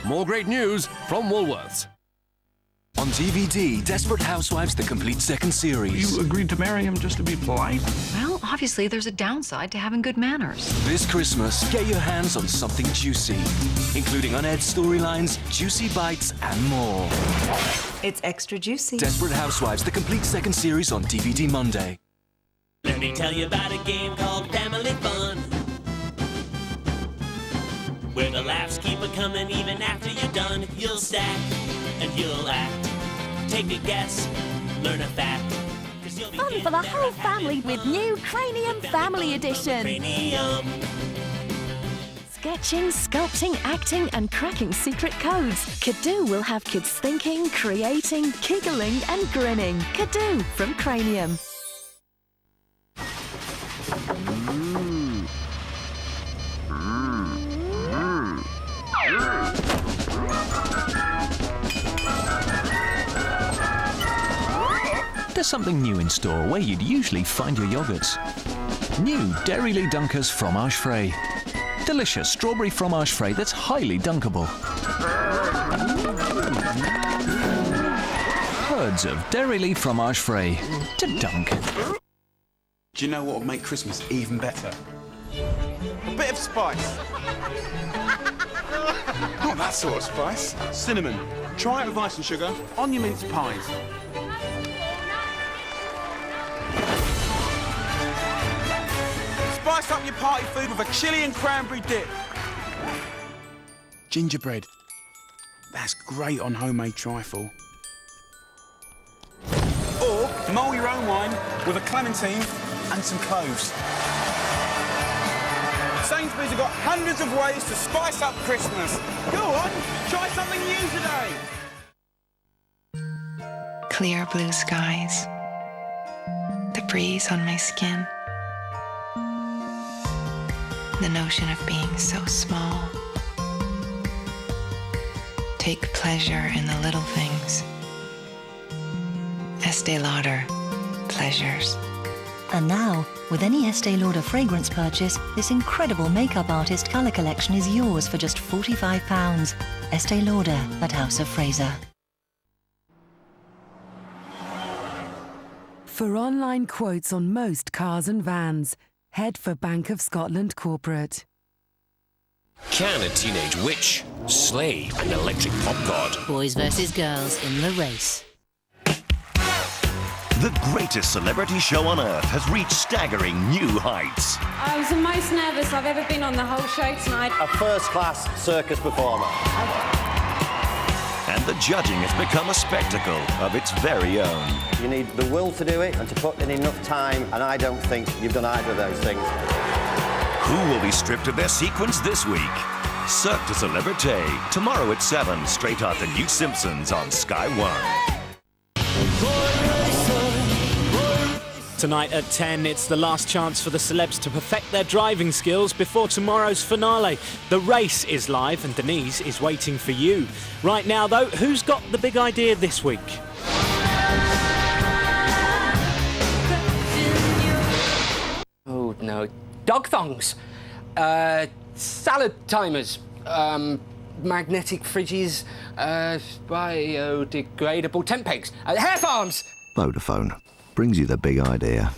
more great news from Woolworths. On DVD, Desperate Housewives, the complete second series. You agreed to marry him just to be polite? Well, obviously there's a downside to having good manners. This Christmas, get your hands on something juicy, including unaired storylines, juicy bites, and more. It's extra juicy. Desperate Housewives, the complete second series on DVD Monday. Let me tell you about a game called Family Fun, where the laughs keep a-coming even after you're done. You'll stack and you'll act. Take a guess, learn a fact. Fun for the whole family with new Cranium Family Edition. Cranium. Sketching, sculpting, acting and cracking secret codes. Kidoo will have kids thinking, creating, giggling and grinning. Kidoo from Cranium. There's something new in store where you'd usually find your yogurts. New Dairy Dunkers Fromage Frais. Delicious strawberry fromage frais that's highly dunkable. Herds of Dairy Fromage Frais to dunk. Do you know what would make Christmas even better? A bit of spice. Not that sort of spice. Cinnamon. Try it with ice and sugar on your mince pies. Spice up your party food with a chilli and cranberry dip. Gingerbread. That's great on homemade trifle. Or mull your own wine with a clementine and some cloves. Sainsbury's have got hundreds of ways to spice up Christmas. Go on, try something new today. Clear blue skies. The breeze on my skin. The notion of being so small. Take pleasure in the little things. Estee Lauder, pleasures. And now, with any Estee Lauder fragrance purchase, this incredible makeup artist colour collection is yours for just £45. Estee Lauder at House of Fraser. For online quotes on most cars and vans, head for Bank of Scotland Corporate. Can a teenage witch slay an electric pop god? Boys versus girls in the race. The greatest celebrity show on earth has reached staggering new heights. I was the most nervous I've ever been on the whole show tonight. A first-class circus performer. And the judging has become a spectacle of its very own. You need the will to do it and to put in enough time, and I don't think you've done either of those things. Who will be stripped of their sequins this week? Cirque du Celebrité, tomorrow at 7, straight after New Simpsons on Sky One. Tonight at 10, it's the last chance for the celebs to perfect their driving skills before tomorrow's finale. The race is live and Denise is waiting for you. Right now, though, who's got the big idea this week? Oh, no. Dog thongs. Salad timers. Magnetic fridges. Biodegradable tent pegs. Hair farms! Vodafone brings you the big idea.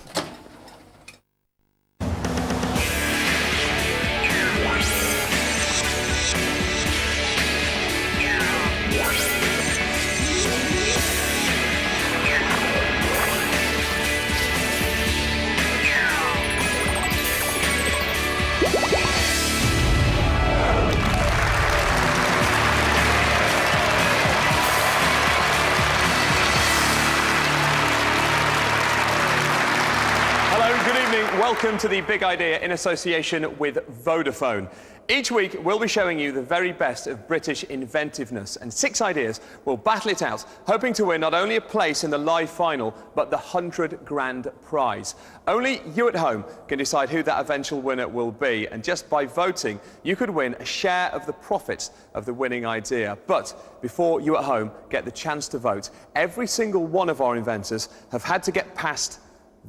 Welcome to The Big Idea in association with Vodafone. Each week, we'll be showing you the very best of British inventiveness, and 6 ideas will battle it out, hoping to win not only a place in the live final, but the 100 grand prize. Only you at home can decide who that eventual winner will be, and just by voting, you could win a share of the profits of the winning idea. But before you at home get the chance to vote, every single one of our inventors have had to get past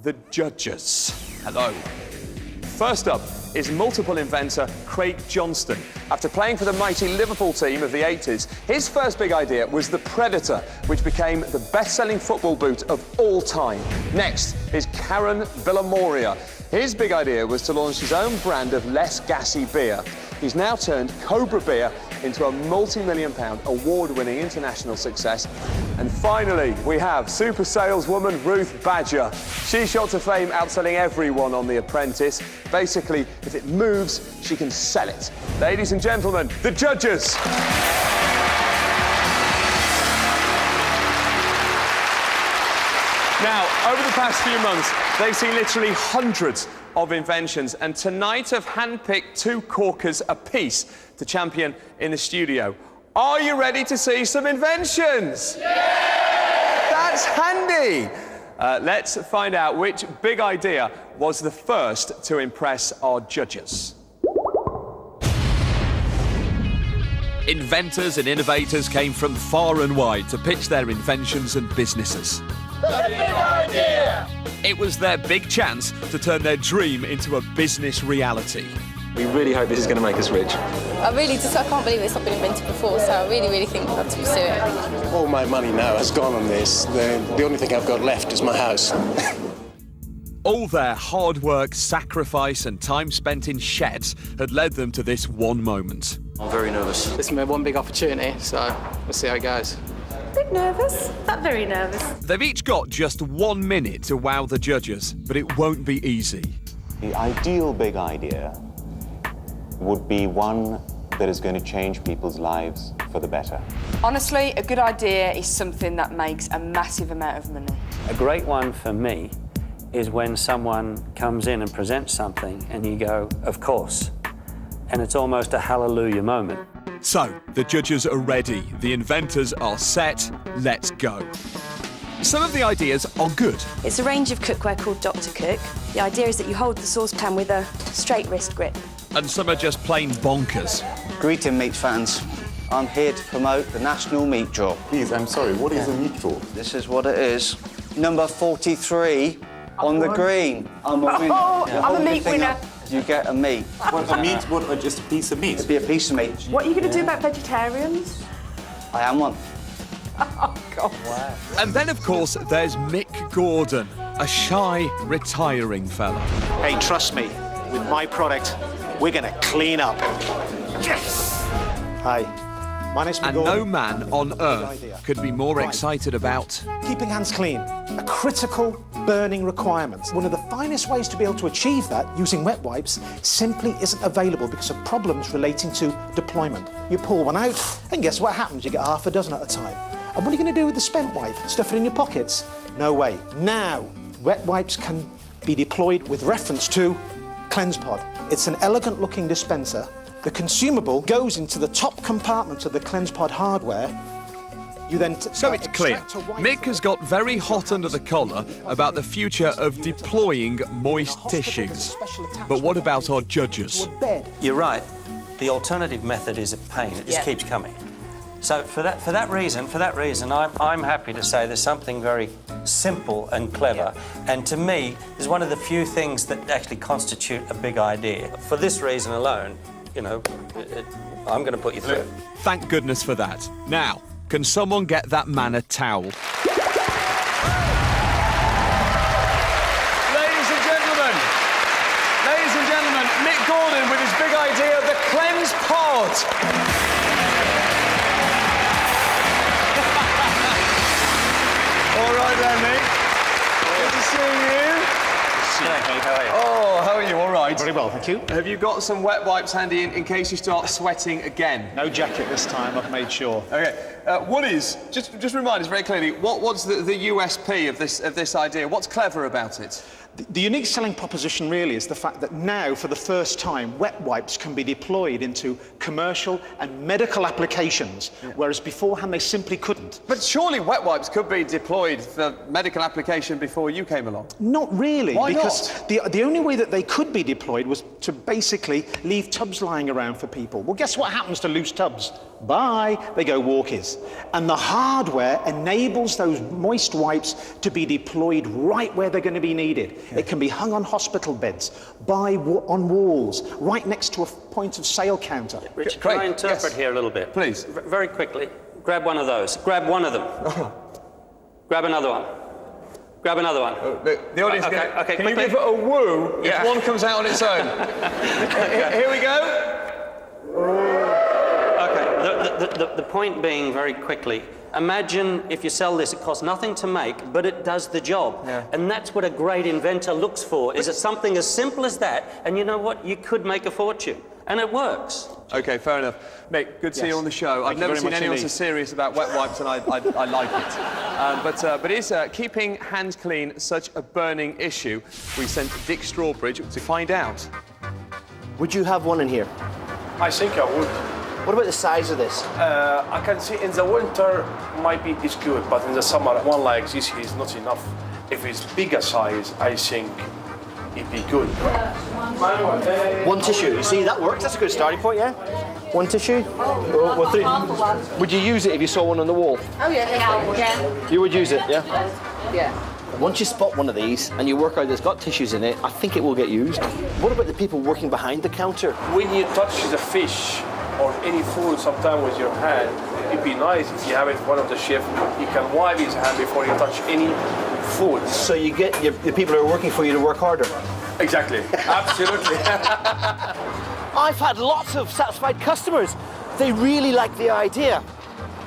the judges. Hello. First up, is multiple inventor Craig Johnston. After playing for the mighty Liverpool team of the 80s, his first big idea was the Predator, which became the best-selling football boot of all time. Next is Karen Villamoria. His big idea was to launch his own brand of less gassy beer. He's now turned Cobra Beer into a multi-million-pound, award-winning international success. And finally, we have super saleswoman Ruth Badger. She shot to fame outselling everyone on The Apprentice. Basically, if it moves, she can sell it. Ladies and gentlemen, the judges. Now, over the past few months, they've seen literally hundreds of inventions, and tonight I've handpicked 2 corkers apiece to champion in the studio. Are you ready to see some inventions? Yeah! That's handy! Let's find out which big idea was the first to impress our judges. Inventors and innovators came from far and wide to pitch their inventions and businesses. The big idea! It was their big chance to turn their dream into a business reality. We really hope this is going to make us rich. I can't believe it's not been invented before, so I really think I've got to pursue it. All my money now has gone on this. The only thing I've got left is my house. All their hard work, sacrifice and time spent in sheds had led them to this one moment. I'm very nervous. This is my one big opportunity, so we'll see how it goes. Bit nervous, but very nervous. They've each got just 1 minute to wow the judges, but it won't be easy. The ideal big idea would be one that is going to change people's lives for the better. Honestly, a good idea is something that makes a massive amount of money. A great one for me is when someone comes in and presents something and you go, of course. And it's almost a hallelujah moment. So, the judges are ready, the inventors are set, let's go. Some of the ideas are good. It's a range of cookware called Dr. Cook. The idea is that you hold the saucepan with a straight wrist grip. And some are just plain bonkers. Greeting, meat fans. I'm here to promote the National Meat Draw. Please, I'm sorry, what is a meat draw? This is what it is. Number 43 on the green. I'm a winner. I'm a meat winner. You get a meat. What, a meat? What, or just a piece of meat? It'd be a piece of meat. What are you going to do about vegetarians? I am one. Oh, God. Wow. And then, of course, there's Mick Gordon, a shy, retiring fella. Hey, trust me, with my product, we're going to clean up. Yes! Hi, my name's Mick And Gordon. no man on earth could be more excited about Keeping hands clean, a critical burning requirement. One of the finest ways to be able to achieve that using wet wipes simply isn't available because of problems relating to deployment. You pull one out, and guess what happens? You get half a dozen at a time. And what are you going to do with the spent wipe? Stuff it in your pockets? No way. Now, wet wipes can be deployed with reference to CleansePod. It's an elegant-looking dispenser. The consumable goes into the top compartment of the CleansePod hardware. You then So it's clear, Mick has got very hot under the collar about the future of deploying moist tissues. But what about our judges? You're right. The alternative method is a pain. It just keeps coming. So for that reason, I'm happy to say there's something very simple and clever. And to me, is one of the few things that actually constitute a big idea. For this reason alone, you know, I'm going to put you through. Thank goodness for that. Now, can someone get that man a towel? Ladies and gentlemen, Mick Gordon with his big idea, the CleansePod. All right then, Mick. Good to see you. How are you? Oh, how are you? All right. Very well, thank you. Have you got some wet wipes handy in case you start sweating again? No jacket this time, I've made sure. Okay. What is, just remind us very clearly, what's the USP of this idea? What's clever about it? The unique selling proposition really is the fact that now, for the first time, wet wipes can be deployed into commercial and medical applications, whereas beforehand they simply couldn't. But surely wet wipes could be deployed for medical application before you came along? Not really. Why because not? The only way that they could be deployed was to basically leave tubs lying around for people. Well, guess what happens to loose tubs? Bye, they go walkies. And the hardware enables those moist wipes to be deployed right where they're going to be needed. It can be hung on hospital beds, on walls, right next to a point of sale counter. Richard, can I interpret here a little bit? Please. Very quickly. Grab one of those. Grab one of them. Grab another one. Grab another one. The audience okay, can you give it a woo if one comes out on its own? Here we go. Okay, the point being, very quickly, imagine if you sell this, it costs nothing to make, but it does the job. Yeah. And that's what a great inventor looks for, is it something as simple as that, and you know what? You could make a fortune, and it works. OK, fair enough. Mick, good to see you on the show. I've never seen anyone so serious about wet wipes, and I like it. But is keeping hands clean such a burning issue? We sent Dick Strawbridge to find out. Would you have one in here? I think I would. What about the size of this? I can see in the winter might be this good, but in the summer one like this is not enough. If it's bigger size, I think it'd be good. One tissue. You see, that works. That's a good starting point, yeah? One tissue? Or three? Would you use it if you saw one on the wall? Oh, yeah. You would use it, yeah? Yeah. Once you spot one of these and you work out it's got tissues in it, I think it will get used. What about the people working behind the counter? When you touch the fish or any food sometime with your hand, it'd be nice if you have it one of the chef, he can wipe his hand before you touch any food. So you get the people who are working for you to work harder? Exactly, absolutely. I've had lots of satisfied customers. They really like the idea.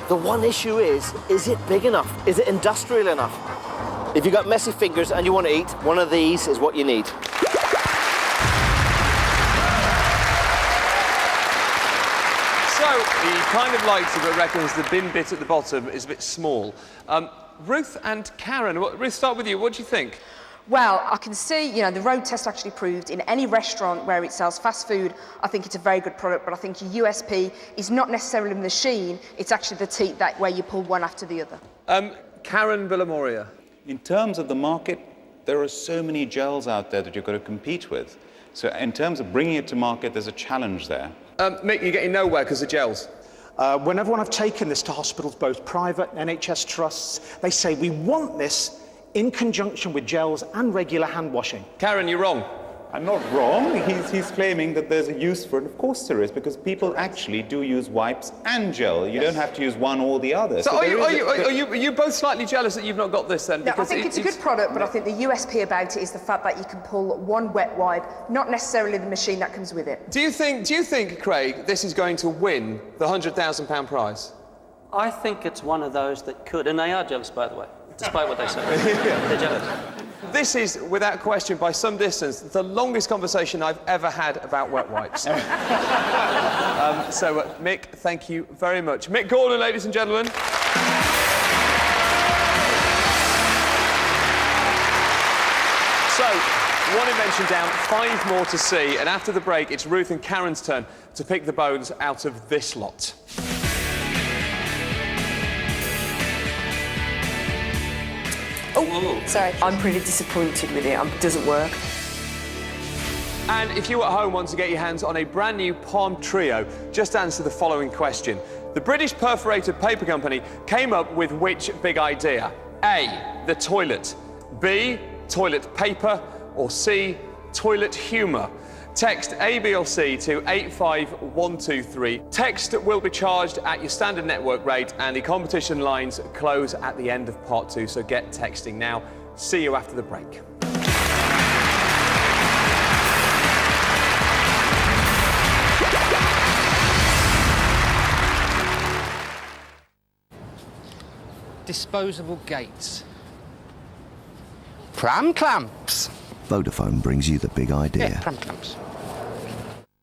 The one issue is it big enough? Is it industrial enough? If you've got messy fingers and you want to eat, one of these is what you need. So, he kind of likes it, but reckons the bin bit at the bottom is a bit small. Ruth and Karen, Ruth, start with you. What do you think? Well, I can see, the road test actually proved in any restaurant where it sells fast food, I think it's a very good product, but I think your USP is not necessarily the machine, it's actually the teat where you pull one after the other. Karen Villamoria. In terms of the market, there are so many gels out there that you've got to compete with. So in terms of bringing it to market, there's a challenge there. Mick, you're getting nowhere because of gels. Whenever I've taken this to hospitals, both private and NHS trusts, they say we want this in conjunction with gels and regular hand washing. Karen, you're wrong. I'm not wrong. He's claiming that there's a use for it. Of course there is, because people actually do use wipes and gel. You don't have to use one or the other. So are you both slightly jealous that you've not got this then? No, I think it's a good product, but I think the USP about it is the fact that you can pull one wet wipe, not necessarily the machine that comes with it. Do you think, Craig, this is going to win the £100,000 prize? I think it's one of those that could, and they are jealous, by the way, despite what they say. They're jealous. This is, without question, by some distance, the longest conversation I've ever had about wet wipes. Mick, thank you very much. Mick Gordon, ladies and gentlemen. So, one invention down, 5 more to see, and after the break, it's Ruth and Karen's turn to pick the bones out of this lot. Oh, sorry. I'm pretty disappointed with it. It doesn't work. And if you at home want to get your hands on a brand new Palm Trio, just answer the following question. The British Perforated Paper Company came up with which big idea? A, the toilet. B, toilet paper. Or C, toilet humour. Text A, B or C to 85123. Text will be charged at your standard network rate, and the competition lines close at the end of part 2, so get texting now. See you after the break. Disposable gates. Pram clamps. Vodafone brings you the big idea. Yeah, pram clamps.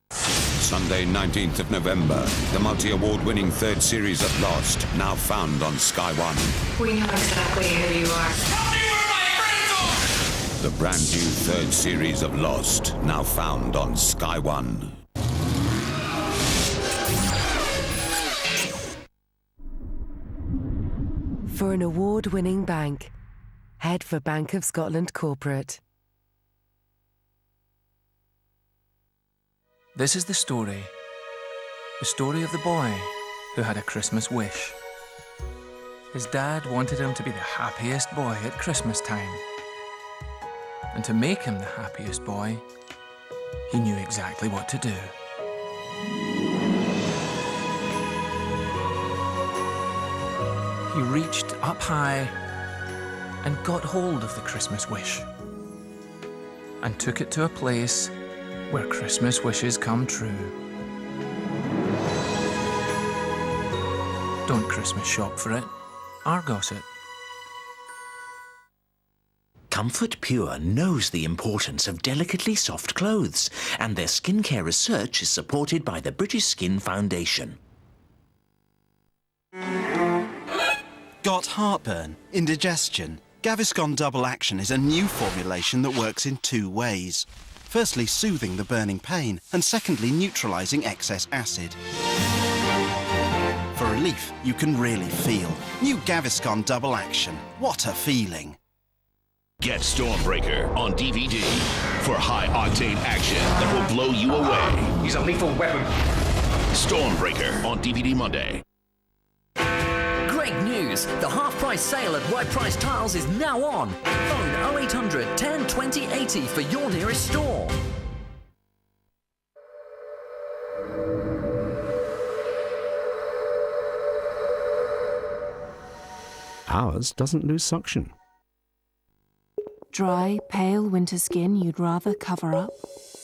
Sunday, 19th of November, the multi-award-winning 3rd series of Lost, now found on Sky One. We know exactly who you are. Tell me where my friends are! The brand new 3rd series of Lost, now found on Sky One. For an award-winning bank, head for Bank of Scotland Corporate. This is the story of the boy who had a Christmas wish. His dad wanted him to be the happiest boy at Christmas time. And to make him the happiest boy, he knew exactly what to do. He reached up high and got hold of the Christmas wish and took it to a place where Christmas wishes come true. Don't Christmas shop for it, Argos it. Comfort Pure knows the importance of delicately soft clothes, and their skincare research is supported by the British Skin Foundation. Got heartburn? Indigestion? Gaviscon Double Action is a new formulation that works in 2 ways. Firstly, soothing the burning pain, and secondly, neutralising excess acid. For relief you can really feel. New Gaviscon Double Action. What a feeling. Get Stormbreaker on DVD for high-octane action that will blow you away. He's a lethal weapon. Stormbreaker on DVD Monday. Great news! The half-price sale at White Price Tiles is now on. Phone 0800 10 20 80 for your nearest store. Ours doesn't lose suction. Dry, pale winter skin you'd rather cover up?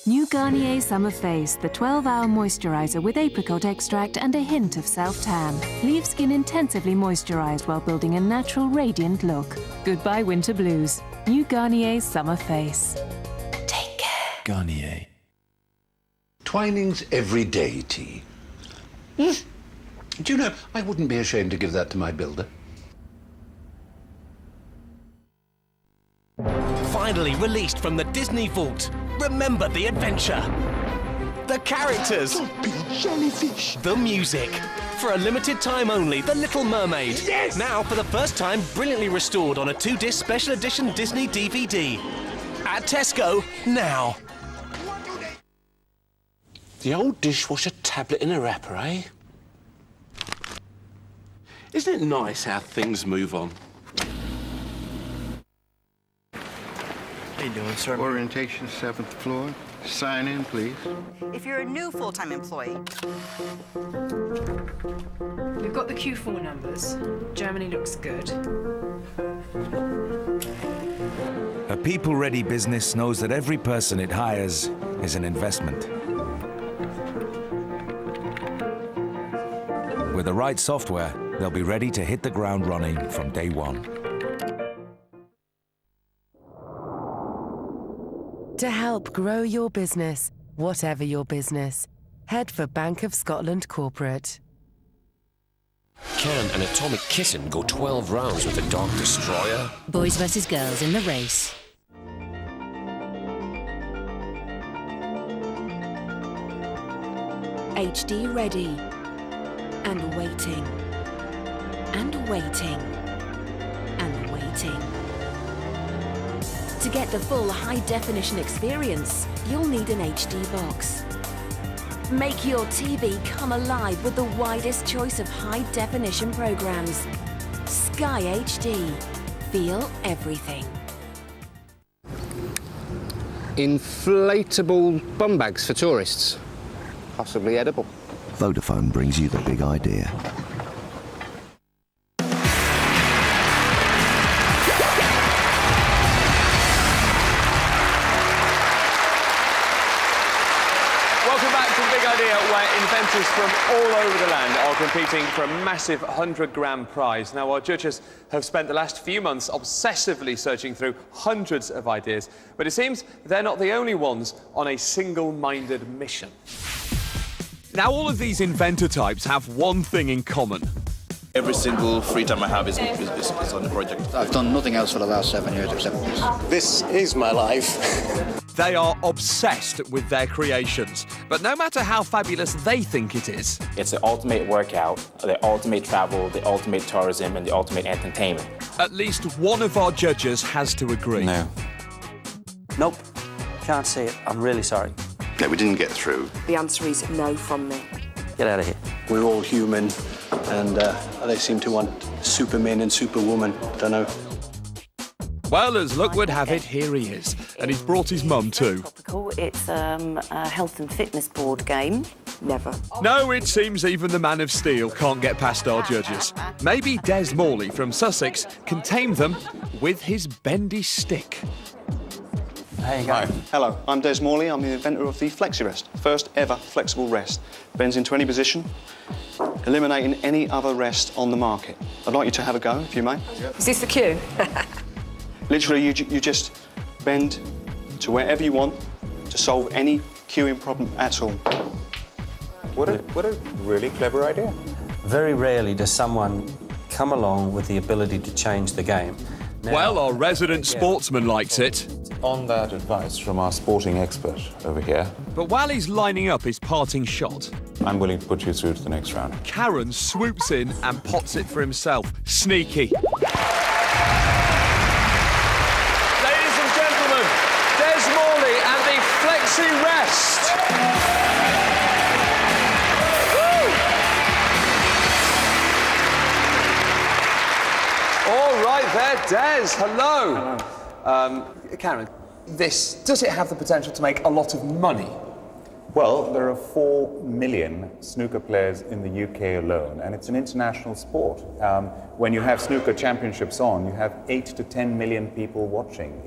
New Garnier Summer Face, the 12-hour moisturiser with apricot extract and a hint of self-tan. Leaves skin intensively moisturised while building a natural, radiant look. Goodbye winter blues. New Garnier Summer Face. Take care. Garnier. Twining's everyday tea. Do you know, I wouldn't be ashamed to give that to my builder. Finally released from the Disney Vault. Remember the adventure. The characters. Don't be jellyfish. The music. For a limited time only, The Little Mermaid. Yes! Now, for the first time, brilliantly restored on a 2-disc special edition Disney DVD. At Tesco, now. The old dishwasher tablet in a wrapper, eh? Isn't it nice how things move on? How you doing, sir? Orientation, 7th floor. Sign in, please. If you're a new full-time employee. We've got the Q4 numbers. Germany looks good. A people-ready business knows that every person it hires is an investment. With the right software, they'll be ready to hit the ground running from day one. To help grow your business, whatever your business, head for Bank of Scotland Corporate. Can an atomic kitten go 12 rounds with a Dark Destroyer? Boys versus girls in the race. HD ready. And waiting. And waiting. And waiting. To get the full high-definition experience, you'll need an HD box. Make your TV come alive with the widest choice of high-definition programs. Sky HD. Feel everything. Inflatable bum bags for tourists. Possibly edible. Vodafone brings you the big idea. Inventors from all over the land are competing for a massive 100-gram prize. Now, our judges have spent the last few months obsessively searching through hundreds of ideas, but it seems they're not the only ones on a single-minded mission. Now, all of these inventor types have one thing in common. Every single free time I have is on the project. I've done nothing else for the last 7 years except this. This is my life. They are obsessed with their creations, but no matter how fabulous they think it is, it's the ultimate workout, the ultimate travel, the ultimate tourism, and the ultimate entertainment. At least one of our judges has to agree. No. Nope. Can't see it. I'm really sorry. No, we didn't get through. The answer is no from me. Get out of here. We're all human, and they seem to want supermen and superwomen. Don't know. Well, as luck would have it, here he is. and he's brought his mum too. It's a health and fitness board game. Never. No, it seems even the man of steel can't get past our judges. Maybe Des Morley from Sussex can tame them with his bendy stick. There you go. Hi. Hello, I'm Des Morley. I'm the inventor of the FlexiRest, first ever flexible rest. Bends into any position, eliminating any other rest on the market. I'd like you to have a go, if you may. Is this the cue? Literally, you just bend to wherever you want to solve any queuing problem at all. What a really clever idea. Very rarely does someone come along with the ability to change the game. Now, well, our resident sportsman likes it. On that advice from our sporting expert over here, But while he's lining up his parting shot, I'm willing to put you through to the next round. Karen swoops in and pots it for himself. Sneaky. Ladies and gentlemen, Des Morley and the FlexiRest. All right there, Des. Hello. Karen, does it have the potential to make a lot of money? Well, there are 4 million snooker players in the UK alone, and it's an international sport. When you have snooker championships on, you have 8 to 10 million people watching.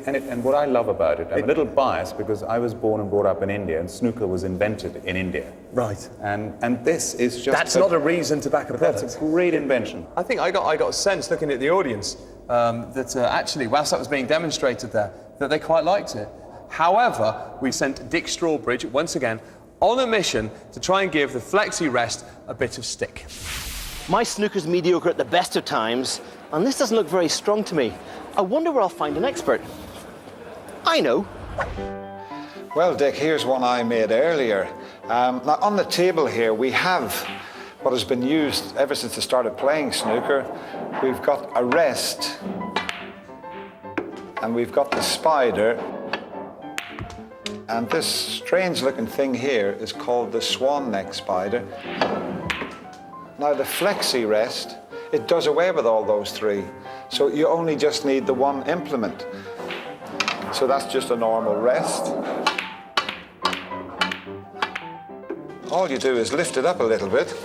And what I love about it, I'm a little biased because I was born and brought up in India, and snooker was invented in India. Right. And this is just... That's not a reason to back a product. That's a great invention. I think I got a sense, looking at the audience, that actually, whilst that was being demonstrated there, that they quite liked it. However, we sent Dick Strawbridge, once again, on a mission to try and give the FlexiRest a bit of stick. My snooker's mediocre at the best of times, and this doesn't look very strong to me. I wonder where I'll find an expert. I know. Well, Dick, here's one I made earlier. Now, on the table here, we have what has been used ever since I started playing snooker. We've got a rest, and we've got the spider, and this strange-looking thing here is called the swan neck spider. Now, the FlexiRest, it does away with all those three, so you only just need the one implement. So that's just a normal rest. All you do is lift it up a little bit.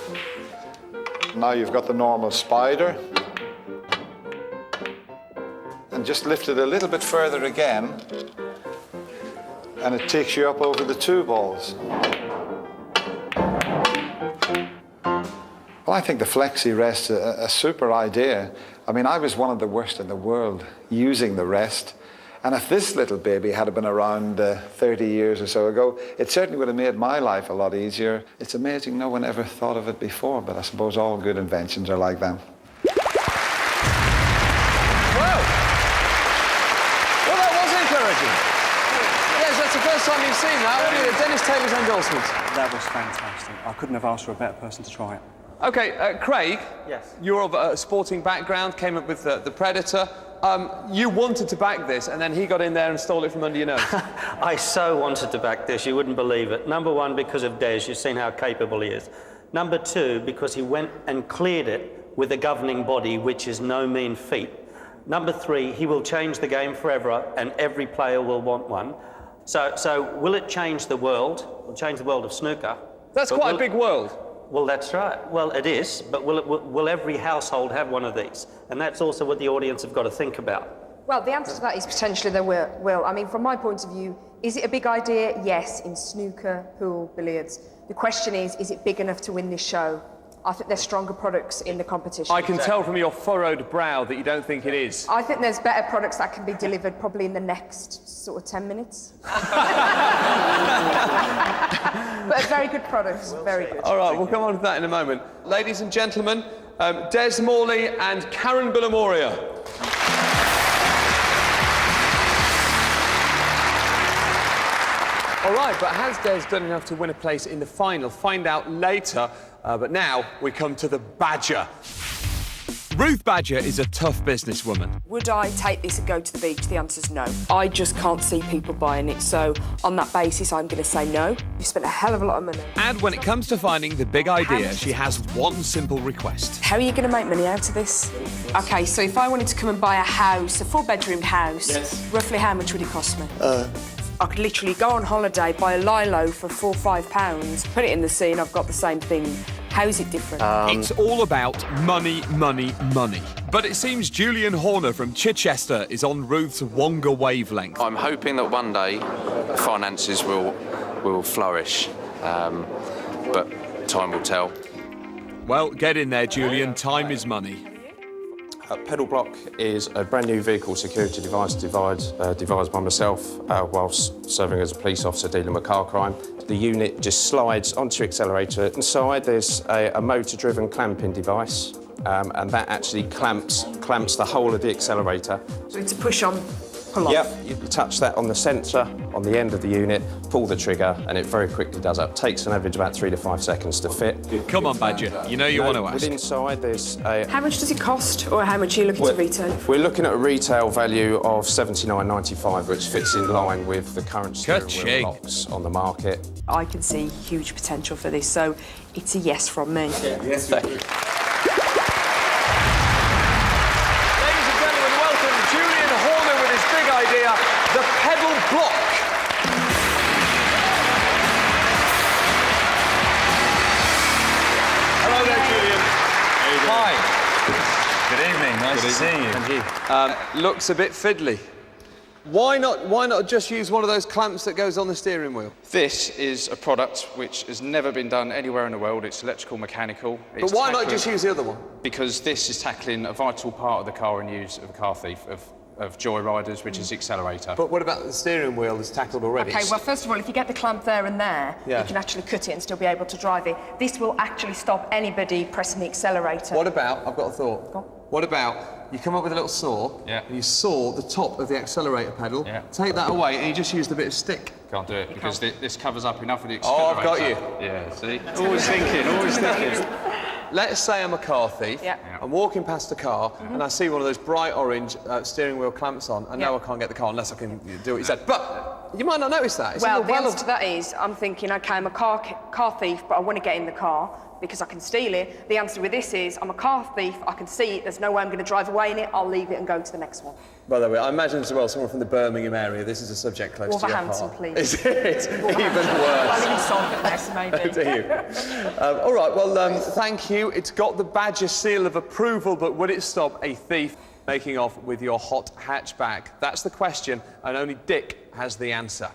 Now you've got the normal spider. And just lift it a little bit further again, and it takes you up over the 2 balls. Well, I think the FlexiRest is a super idea. I mean, I was one of the worst in the world using the rest. And if this little baby had been around 30 years or so ago, it certainly would have made my life a lot easier. It's amazing no one ever thought of it before, but I suppose all good inventions are like that. Well, that was encouraging. Yes, that's the first time you've seen that. What are you, Dennis Taylor's endorsement? That was fantastic. I couldn't have asked for a better person to try it. OK, Craig. Yes. You're of a sporting background, came up with the Predator. You wanted to back this, and then he got in there and stole it from under your nose. I so wanted to back this, you wouldn't believe it. Number one, because of Des, you've seen how capable he is. Number two, because he went and cleared it with a governing body, which is no mean feat. Number three, he will change the game forever, and every player will want one. So will it change the world? It will change the world of snooker. That's quite a big world. Well, that's right. Well, it is, but will every household have one of these? And that's also what the audience have got to think about. Well, the answer to that is potentially they will. I mean, from my point of view, is it a big idea? Yes, in snooker, pool, billiards. The question is it big enough to win this show? I think there's stronger products in the competition. I can tell from your furrowed brow that you don't think it is. I think there's better products that can be delivered probably in the next sort of 10 minutes. But very good products, very good. All right, we'll come on to that in a moment. Ladies and gentlemen, Des Morley and Karen Billamoria. All right, but has Des done enough to win a place in the final? Find out later. But now we come to the Badger. Ruth Badger is a tough businesswoman. Would I take this and go to the beach? The answer's no. I just can't see people buying it, so on that basis, I'm going to say no. You spent a hell of a lot of money. And when it comes to finding the big idea, she has one simple request. How are you going to make money out of this? OK, so if I wanted to come and buy a house, a four-bedroom house, roughly how much would it cost me? I could literally go on holiday, buy a lilo for £4 or £5, put it in the sea, and I've got the same thing. How is it different? It's all about money, money, money. But it seems Julian Horner from Chichester is on Ruth's Wonga wavelength. I'm hoping that one day finances will flourish, but time will tell. Well, get in there, Julian. Time is money. Pedal block is a brand new vehicle security device devised by myself whilst serving as a police officer dealing with car crime. The unit just slides onto your accelerator. Inside there's a motor-driven clamping device, and that actually clamps the whole of the accelerator. So it's a push-on, pull-off? Yep, you touch that on the sensor on the end of the unit, pull the trigger, and it very quickly does that. Takes an average about 3 to 5 seconds to fit. Come on, Badger, you know you want to ask. Within inside there's a... How much does it cost, or how much are you looking to retail? We're looking at a retail value of $79.95, which fits in line with the current steering wheel locks on the market. I can see huge potential for this, so it's a yes from me. Yes, Ladies and gentlemen, welcome Julian Horner with his big idea, the pedal block. Hello there, Julian. Hi. Good evening. Nice to see you. And you. Looks a bit fiddly. Why not just use one of those clamps that goes on the steering wheel? This is a product which has never been done anywhere in the world. It's electrical, mechanical. But why not just use the other one? Because this is tackling a vital part of the car and use of a car thief, of joyriders, which is the accelerator. But what about the steering wheel that's tackled already? OK, well, first of all, if you get the clamp there and there, Yeah. you can actually cut it and still be able to drive it. This will actually stop anybody pressing the accelerator. What about, I've got a thought. What about you come up with a little saw and you saw the top of the accelerator pedal, take that away and you just use the bit of stick? Can't do it because this covers up enough of the Oh, accelerator. I've got you. Yeah, see? Always thinking. Let's say I'm a car thief. I'm walking past a car and I see one of those bright orange steering wheel clamps on. I know I can't get the car unless I can do what you said. But you might not notice that. Well, the answer to that is, I'm thinking, OK, I'm a car thief, but I want to get in the car because I can steal it. The answer with this is, I'm a car thief, I can see it, there's no way I'm going to drive away in it, I'll leave it and go to the next one. By the way, I imagine as well, someone from the Birmingham area, this is a subject close to your heart. Wolverhampton, please. Is it? Even worse. I live in Salford there, so maybe. Do you? All right, well, thank you. It's got the Badger seal of approval, but would it stop a thief making off with your hot hatchback? That's the question, and only Dick has the answer.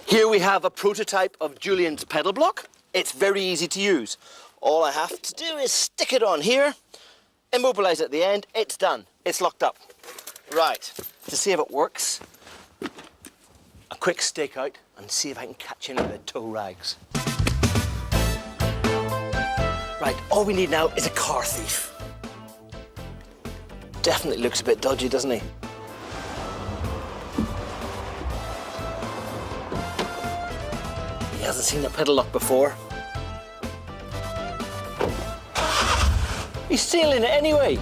Here we have a prototype of Julian's pedal block. It's very easy to use. All I have to do is stick it on here, immobilise at the end, it's done. It's locked up. Right, to see if it works, a quick stake out and see if I can catch any of the toe rags. Right, all we need now is a car thief. Definitely looks a bit dodgy, doesn't he? He hasn't seen a pedal lock before. He's stealing it anyway.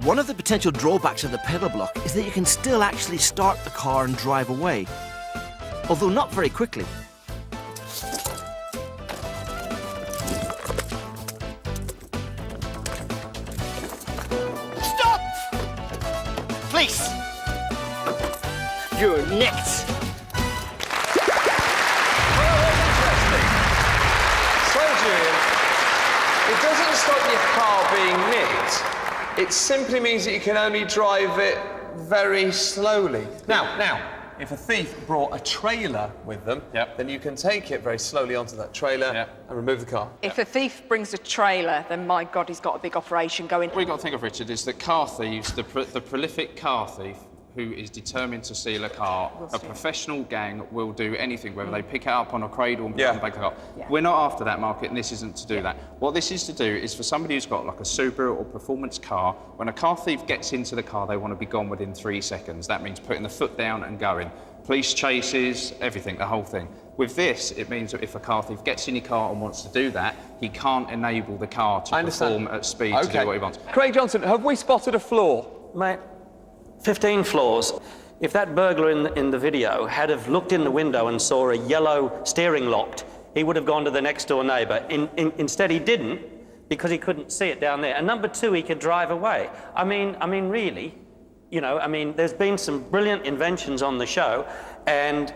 One of the potential drawbacks of the pedal block is that you can still actually start the car and drive away, although not very quickly. Stop! Please! You're nicked. So, Julian, it doesn't stop your car being nicked. It simply means that you can only drive it very slowly. Now, if a thief brought a trailer with them, then you can take it very slowly onto that trailer and remove the car. If a thief brings a trailer, then my God, he's got a big operation going. What you've got to think of, Richard, is that car thieves, the prolific car thief, who is determined to steal a car. A professional gang will do anything, whether they pick it up on a cradle and put it on the back of the car. We're not after that market, and this isn't to do that. What this is to do is for somebody who's got like a Subaru or performance car, when a car thief gets into the car, they want to be gone within 3 seconds. That means putting the foot down and going. Police chases, everything, the whole thing. With this, it means that if a car thief gets in your car and wants to do that, he can't enable the car to perform at speed to do what he wants. Craig Johnson, have we spotted a flaw? Mate, 15 flaws. If that burglar in the video had have looked in the window and saw a yellow steering locked, he would have gone to the next door neighbour. Instead, he didn't, because he couldn't see it down there. And number two, he could drive away. I mean, really, you know, I mean, there's been some brilliant inventions on the show, and